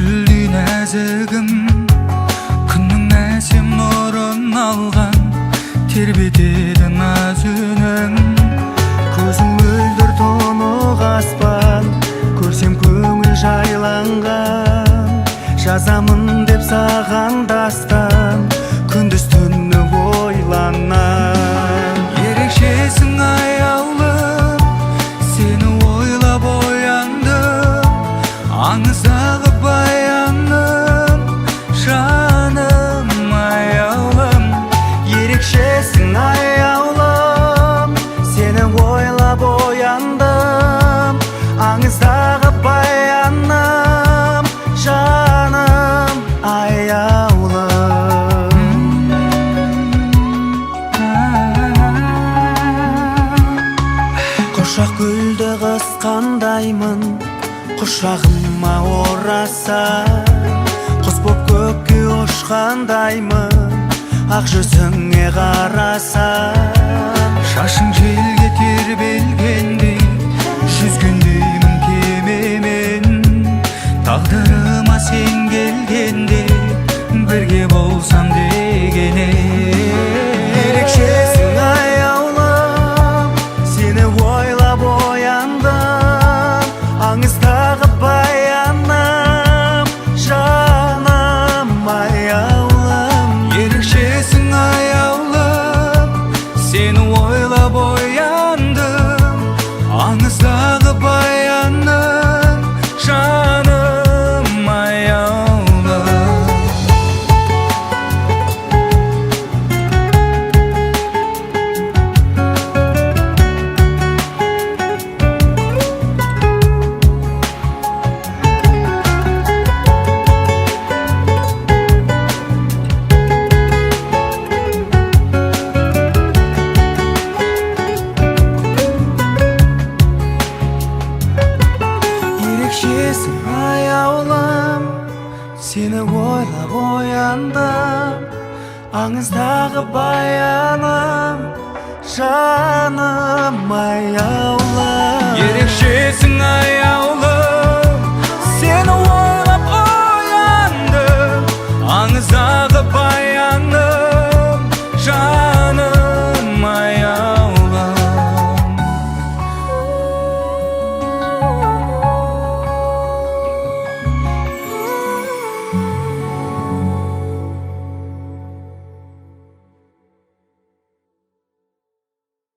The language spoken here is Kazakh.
гүлдей нәзігім, күннің әсем нұрын алған, тербетеді наз үнің. Көзің мөлдір тұнық аспан, көрсем көңіл жайланған. Жазамын деп саған дастан, күндіз түні ойланам. Ерекшесің аяулым, сені ойлап ояндым. Аңыздағы баяным, жаным аяулым. Ерекшесің аяулым, сені ойлап ояндым. Аңыздағы баяным, жаным аяулым. Құшақ гүлді қысқандаймын, құшағыма ораса. Құс боп көкке ұшқандаймын, ақ жүзіңе қараса. Шашың желге тербелгендей, жүзгендеймін кемемен. Тағдырыма сен келгенде, бірге болсам дегене. Ерекшесің аяулым, сені ойлап ояндым. Аңыздағы баяным, жаным аяулым. Ерекшесің аяулым, сені ойлап ояндым. Аңыздағы баяным, жаным аяулым. Ерекшесің аяулым, сені ойлап ояндым. Аңыздағы баяным, жаным аяулым. Ерекшесің аяулым, сені ойлап ояндым. Аңыздағы баяным, жаным